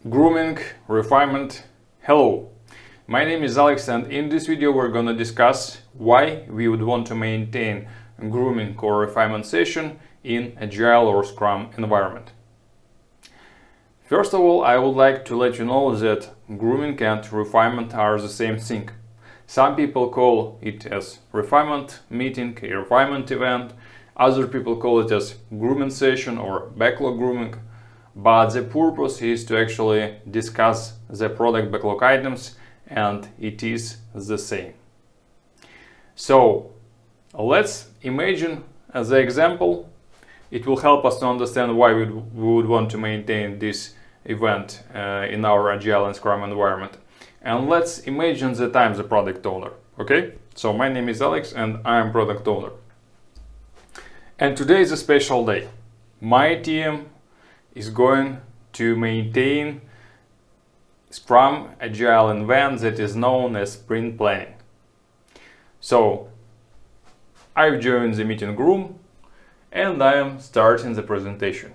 Grooming, refinement. Hello, my name is Alex, and in this video we're gonna discuss why we would want to maintain a grooming or refinement session in Agile or Scrum environment. First of all, I would like to let you know that grooming and refinement are the same thing. Some people call it as refinement meeting, a refinement event. Other people call it as grooming session or backlog grooming. But the purpose is to actually discuss the product backlog items, and it is the same. So let's imagine as an example. It will help us to understand why we would want to maintain this event in our Agile and Scrum environment. And let's imagine that I'm the product owner. Okay, so my name is Alex and I am product owner. And today is a special day. My team is going to maintain Scrum Agile event that is known as sprint planning. So I've joined the meeting room and I am starting the presentation.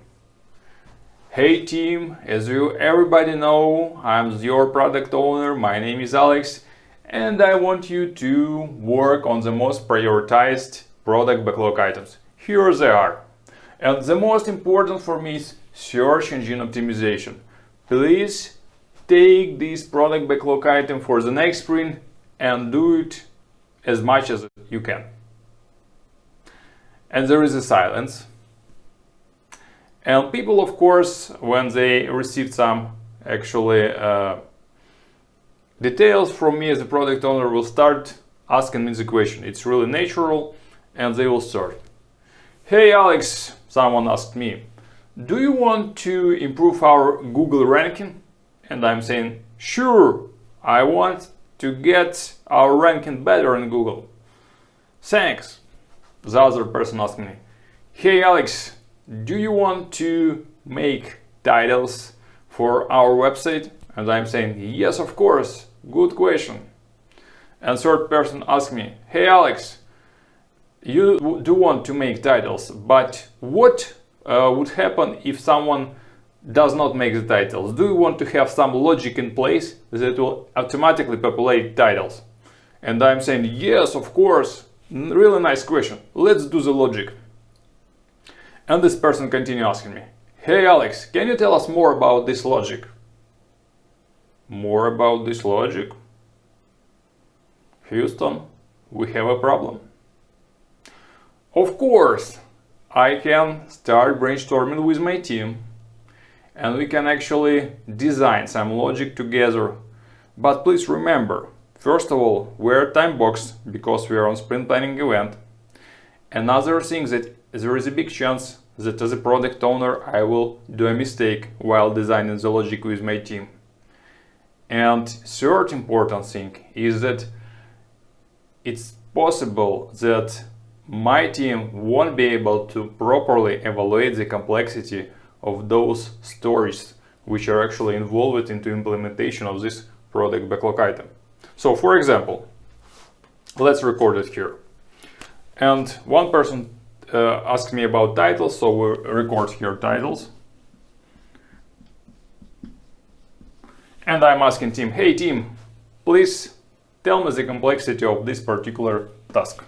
Hey team, as you everybody know, I'm your product owner, my name is Alex, and I want you to work on the most prioritized product backlog items. Here they are. And the most important for me is search engine optimization. Please take this product backlog item for the next sprint and do it as much as you can. And there is a silence. And people, of course, when they receive some actually details from me as a product owner, will start asking me the question. It's really natural, and they will start. Hey Alex, someone asked me, do you want to improve our Google ranking? And I'm saying, sure, I want to get our ranking better in Google. Thanks. The other person asked me, hey Alex, do you want to make titles for our website? And I'm saying, yes, of course, good question. And third person asked me, hey Alex, you do want to make titles, but what would happen if someone does not make the titles? Do you want to have some logic in place that will automatically populate titles? And I'm saying, yes, of course, really nice question. Let's do the logic. And this person continued asking me, hey Alex, can you tell us more about this logic? More about this logic? Houston, we have a problem. Of course, I can start brainstorming with my team and we can actually design some logic together. But please remember, first of all, we're time boxed because we are on sprint planning event. Another thing that there is a big chance that as a product owner I will do a mistake while designing the logic with my team. And third important thing is that it's possible that my team won't be able to properly evaluate the complexity of those stories which are actually involved into implementation of this product backlog item. So for example, let's record it here. And one person asked me about titles, so we record here titles. And I'm asking team, hey team, please tell me the complexity of this particular task.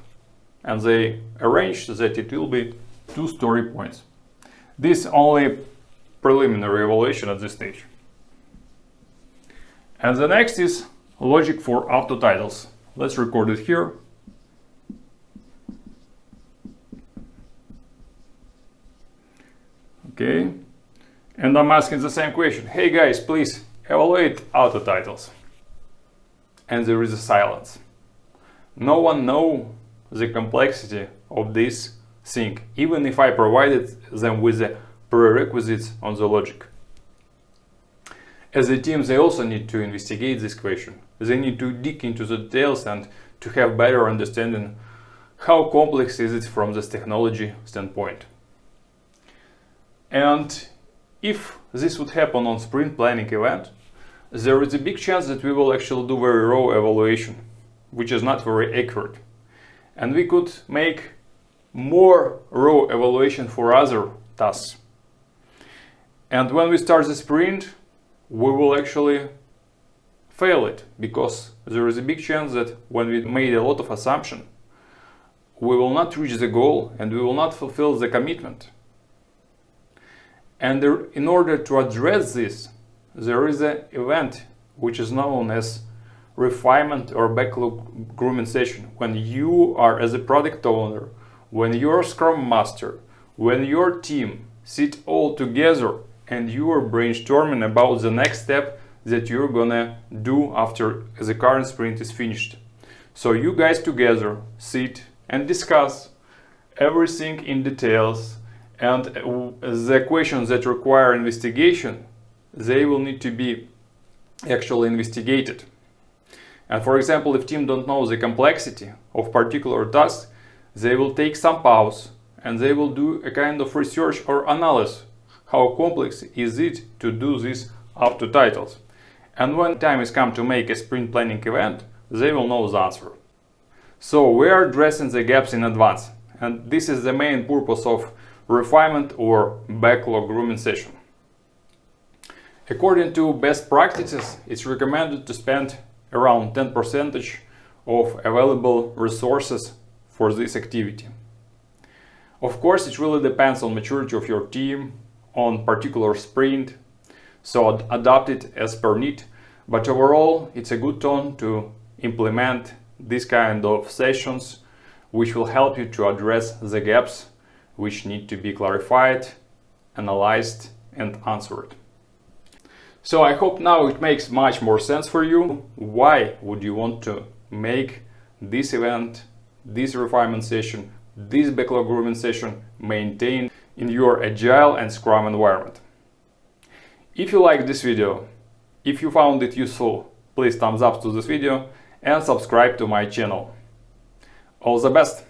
And they arranged that it will be 2 story points. This only preliminary evaluation at this stage. And the next is logic for auto titles. Let's record it here. Okay. And I'm asking the same question. Hey guys, please evaluate auto titles. And there is a silence. No one knows the complexity of this thing, even if I provided them with the prerequisites on the logic. As a team, they also need to investigate this question. They need to dig into the details and to have better understanding how complex is it from this technology standpoint. And if this would happen on sprint planning event, there is a big chance that we will actually do very raw evaluation, which is not very accurate. And we could make more raw evaluation for other tasks. And when we start the sprint, we will actually fail it, because there is a big chance that when we made a lot of assumption, we will not reach the goal and we will not fulfill the commitment. And in order to address this, there is an event which is known as refinement or backlog grooming session, when you are, as a product owner, when you're Scrum Master, when your team sit all together and you are brainstorming about the next step that you're gonna do after the current sprint is finished. So you guys together sit and discuss everything in details, and the questions that require investigation, they will need to be actually investigated. And for example, if team don't know the complexity of particular task, they will take some pause and they will do a kind of research or analysis. How complex is it to do this up to titles? And when time is come to make a sprint planning event, they will know the answer. So we are addressing the gaps in advance, and this is the main purpose of refinement or backlog grooming session. According to best practices, it's recommended to spend around 10% of available resources for this activity. Of course, it really depends on maturity of your team, on particular sprint, so adapt it as per need. But overall, it's a good tone to implement this kind of sessions, which will help you to address the gaps which need to be clarified, analyzed, and answered. So I hope now it makes much more sense for you. Why would you want to make this event, this refinement session, this backlog grooming session maintained in your Agile and Scrum environment? If you liked this video, if you found it useful, please thumbs up to this video and subscribe to my channel. All the best!